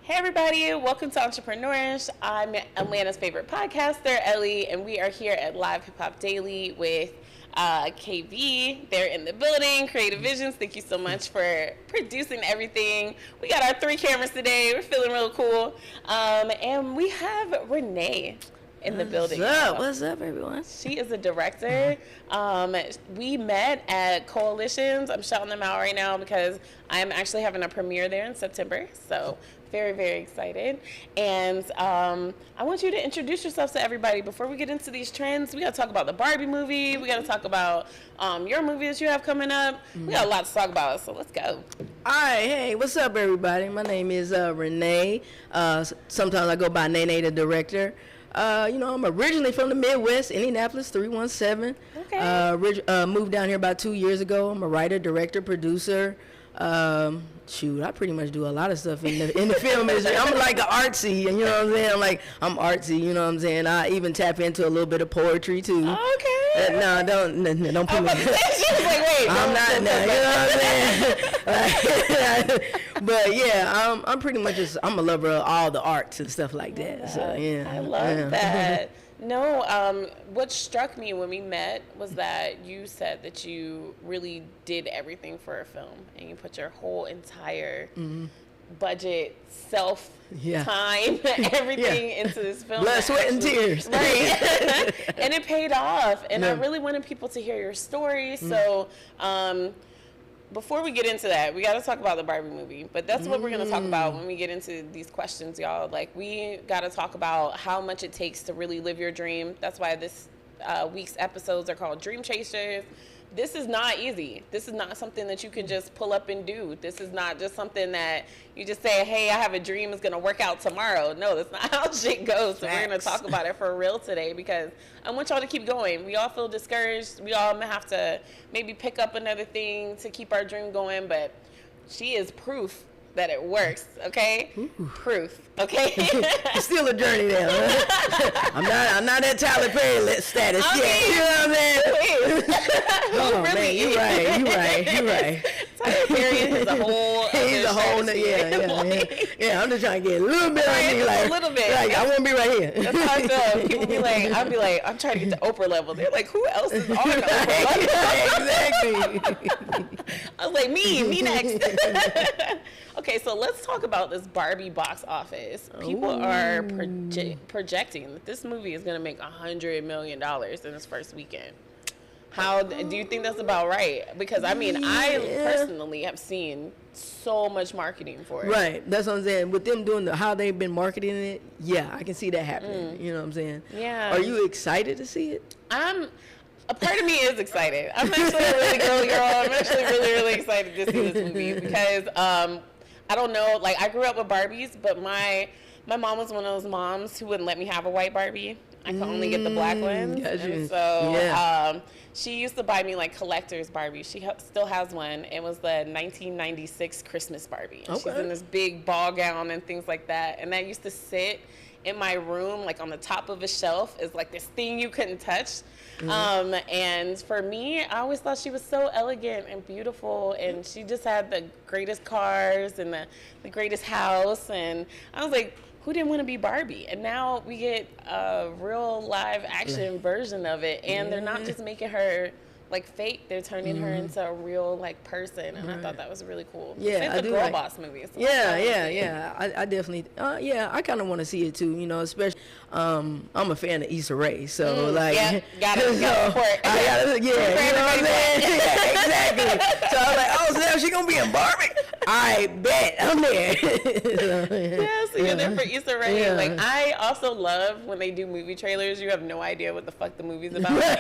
Hey everybody, welcome to Entrepreneurs. I'm Atlanta's favorite podcaster, Ellie, and we are here at Live Hip Hop Daily with KV. They're in the building, Creative Visions. Thank you so much for producing everything. We got our 3 cameras today. We're feeling real cool. And we have Renee in the building. What's up, everyone? She is a director. We met at Coalitions. I'm shouting them out right now because I'm actually having a premiere there in September. So very, very excited. And I want you to introduce yourself to everybody. Before we get into these trends, we got to talk about the Barbie movie. We got to talk about your movie that you have coming up. We got a lot to talk about, so let's go. All right, hey, what's up, everybody? My name is Renee. Sometimes I go by Nene, the director. I'm originally from the Midwest, Indianapolis, 317. Okay. Moved down here about 2 years ago. I'm a writer, director, producer. I pretty much do a lot of stuff in the film industry. I'm like an artsy, and you know what I'm saying? I'm artsy, you know what I'm saying? I even tap into a little bit of poetry too. Okay. No, don't put me. She was like, wait. I'm not now, you know what I'm saying? But yeah, I'm pretty much I'm a lover of all the arts and stuff like that. So yeah. I love that. No, what struck me when we met was that you said that you really did everything for a film and you put your whole entire budget, time, everything into this film. Blood, sweat, and tears. Right. And it paid off. And I really wanted people to hear your story. So, before we get into that, we got to talk about the Barbie movie. But that's what we're going to talk about when we get into these questions, y'all. Like, we got to talk about how much it takes to really live your dream. That's why this week's episodes are called Dream Chasers. This is not easy. This is not something that you can just pull up and do. This is not just something that you just say, hey, I have a dream, it's going to work out tomorrow. No, that's not how shit goes. So we're going to talk about it for real today because I want y'all to keep going. We all feel discouraged. We all have to maybe pick up another thing to keep our dream going, but she is proof that it works, okay? Ooh. Proof, okay? It's still a journey there. Huh? I'm not at Tyler Perry status yet. You know what I'm saying? Oh really man, you right. Tyler Perry is a whole. He's a whole. Yeah. I'm just trying to get a little bit right, on like a little bit. Like I want to be right here. That's how I feel. People be like, I'd be like, I'm trying to get to Oprah level. They're like, who else is on Oprah level? Exactly. I was like, me next. Okay, so let's talk about this Barbie box office. People are projecting that this movie is going to make $100 million in its first weekend. How do you think that's about right? Because, I personally have seen so much marketing for it. Right. That's what I'm saying. With them doing how they've been marketing it, yeah, I can see that happening. You know what I'm saying? Yeah. Are you excited to see it? A part of me is excited. I'm actually a really girly girl. I'm actually really, really excited to see this movie because I don't know, like I grew up with Barbies, but my mom was one of those moms who wouldn't let me have a white Barbie. I could only get the black ones. And so she used to buy me like collector's Barbie. She still has one. It was the 1996 Christmas Barbie. Okay. She's in this big ball gown and things like that. And that used to sit in my room, like on the top of a shelf, is like this thing you couldn't touch. And for me, I always thought she was so elegant and beautiful, and she just had the greatest cars and the greatest house. And I was like, who didn't want to be Barbie? And now we get a real live action version of it, and they're not just making her like fake, they're turning her into a real like person, and I thought that was really cool. Yeah, it's the Girl Boss movie. So I definitely, I kind of want to see it too. You know, especially I'm a fan of Issa Rae, so gotta support. You know what I'm saying? Exactly. So I was like, oh, so now she gonna be in Barbie? I bet I'm there. So you're there for Issa Rae. Yeah. Like, I also love when they do movie trailers. You have no idea what the fuck the movie's about. Right.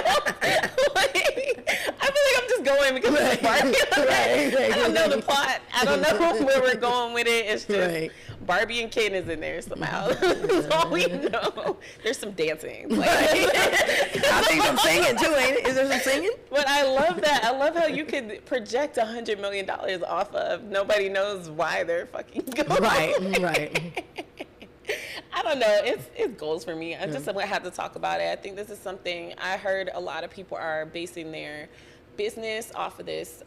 I feel like I'm just going because it's Barbie. I don't know the plot. I don't know where we're going with it. It's just Barbie and Ken is in there somehow. That's all we know. There's some dancing. Like, I think some singing too, ain't it? Is there some singing? But I love that. I love how you could project $100 million off of nobody knows why they're fucking going. Right. I don't know. It's goals for me. I just have to talk about it. I think this is something I heard a lot of people are basing their business off of this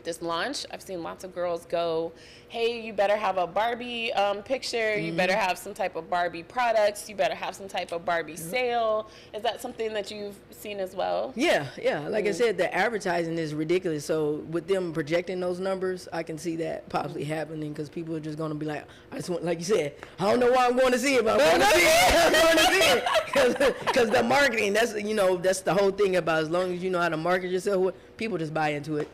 this launch, I've seen lots of girls go, hey, you better have a Barbie picture, you better have some type of Barbie products, you better have some type of Barbie sale. Is that something that you've seen as well? Yeah. Like I said, the advertising is ridiculous. So with them projecting those numbers, I can see that possibly happening because people are just going to be like, I just want, like you said, I don't know why I'm going to see it, but I'm going to see it. I'm going to see it. Because the marketing, that's, you know, that's the whole thing about as long as you know how to market yourself, people just buy into it.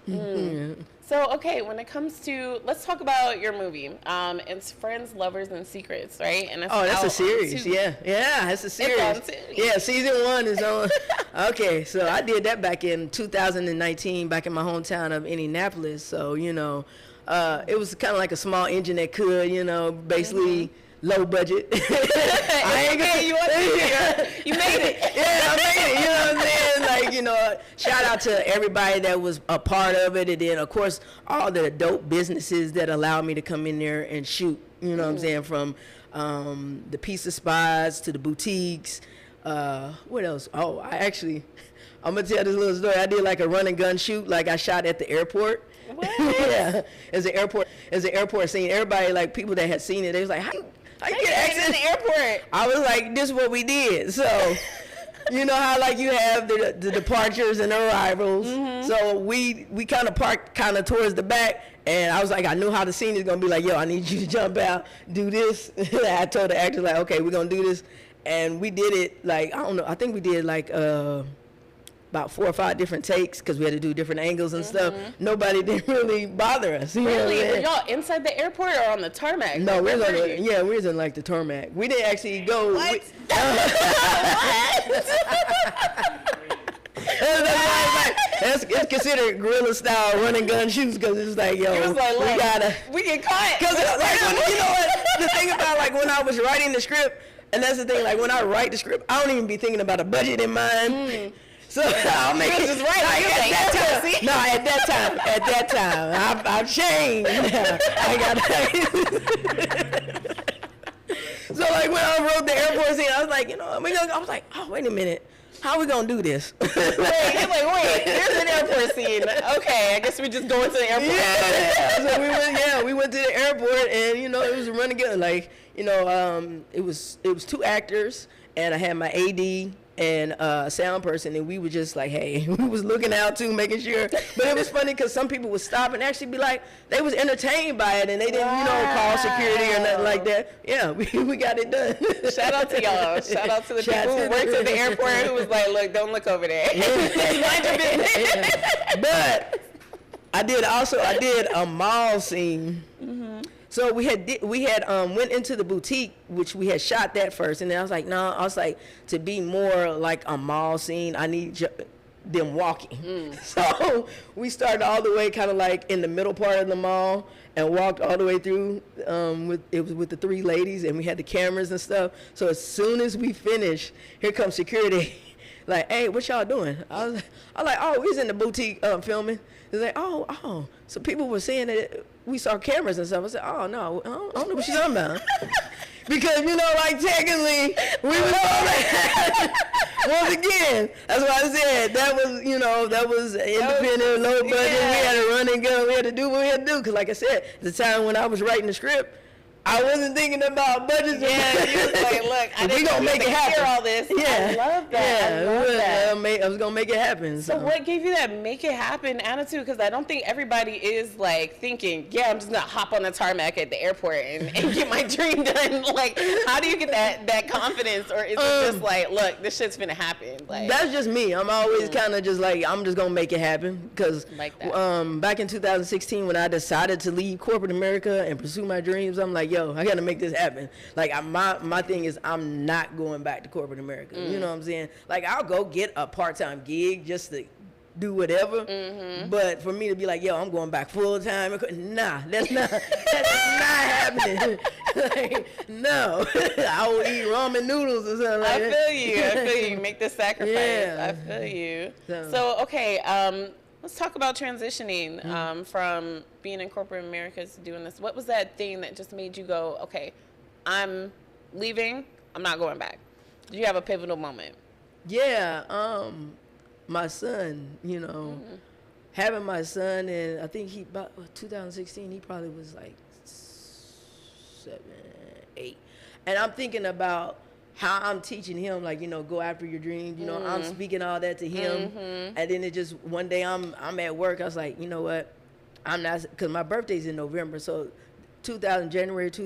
So, okay, when it comes to, let's talk about your movie. It's Friends, Lovers, and Secrets, right? And that's a series. Yeah, it's a series. It's on too. Yeah, season 1 is on. Okay, so I did that back in 2019, back in my hometown of Indianapolis. So, you know, it was kind of like a small engine that could, you know, basically low budget. I ain't gonna, you made it. Yeah, I made it. You know what I'm saying? Like, you know, shout out to everybody that was a part of it, and then of course all the dope businesses that allowed me to come in there and shoot. You know what I'm saying? From the pizza spots to the boutiques. What else? Oh, I'm gonna tell this little story. I did like a run and gun shoot. Like I shot at the airport. What? Yeah, as an airport scene. Everybody, like people that had seen it, they was like, how you get access to the airport? I was like, this is what we did. So, you know how like you have the departures and arrivals. So we kind of parked kind of towards the back, and I was like, I knew how the scene is gonna be. Like, yo, I need you to jump out, do this. I told the actors like, okay, we're gonna do this, and we did it. Like, I don't know, I think we did like about 4 or 5 different takes because we had to do different angles and stuff. Nobody didn't really bother us. You know what I'm Really? Were saying? y'all inside the airport or on the tarmac? No, Like, we where was were you? we was in like the tarmac. We didn't actually go. What? It's considered guerrilla style run and gun shoots because it's like, yo, It was like, look, we gotta. we get caught. Because like, you know what? The thing about like when I was writing the script, and that's the thing, like when I write the script, I don't even be thinking about a budget in mind. So I'll make it Just right. like, You're at that like, time. see? No, at that time, I've changed. I got. So like when I wrote the airport scene, I was like, you know, I was like, oh wait a minute, how are we gonna do this? Wait, here's an airport scene. Okay, I guess we just go into the airport. Yeah. So we went to the airport, and you know, it was a run and gun. Like, you know, it was 2 actors, and I had my AD and a sound person, and we were just like, hey, we was looking out too, making sure. But it was funny because some people would stop and actually be like, they was entertained by it, and they didn't, you know, call security or nothing like that. Yeah, we got it done. Shout out to y'all. Shout out to the people who worked at the airport who was like, look, don't look over there. Mind your business. But I did a mall scene. So we had went into the boutique, which we had shot that first, and then I was like, no, I was like, to be more like a mall scene, I need them walking. So we started all the way kind of like in the middle part of the mall and walked all the way through with the 3 ladies, and we had the cameras and stuff. So as soon as we finished, here comes security. Like, hey, what y'all doing? I was like, oh, we was in the boutique filming. They're like, oh. So people were saying that we saw cameras and stuff. I said, oh, no, I don't know what she's talking about. Because, you know, like, technically, we was once again, that's why I said that was independent, low budget. Yeah. We had to run and gun. We had to do what we had to do. Because, like I said, the time when I was writing the script, I wasn't thinking about budgets. Yeah, you was like, look, I we gonna make it happen. hear all this. Yeah, I love that. Yeah, I love that. I was gonna make it happen. So what gave you that make it happen attitude? Because I don't think everybody is like thinking, yeah, I'm just gonna hop on the tarmac at the airport and get my dream done. Like, how do you get that confidence, or is it just like, look, this shit's gonna happen? Like, that's just me. I'm always kind of just like, I'm just gonna make it happen. Because like that. Back in 2016, when I decided to leave corporate America and pursue my dreams, I'm like, yo, I gotta make this happen. Like, my thing is, I'm not going back to corporate America. You know what I'm saying? Like, I'll go get a part-time gig just to do whatever. But for me to be like, yo, I'm going back full time, nah, that's not happening. Like, no, I will eat ramen noodles or something like that. I feel you. Make the sacrifice. Yeah. I feel you. So okay, let's talk about transitioning from being in corporate America to doing this. What was that thing that just made you go, okay, I'm leaving, I'm not going back? Did you have a pivotal moment? Yeah, my son, having my son, and I think he about 2016, he probably was like 7, 8, and I'm thinking about how I'm teaching him, like, you know, go after your dreams. You know, I'm speaking all that to him, and then it just one day I'm at work. I was like, you know what, I'm not, because my birthday's in November, so January 2000.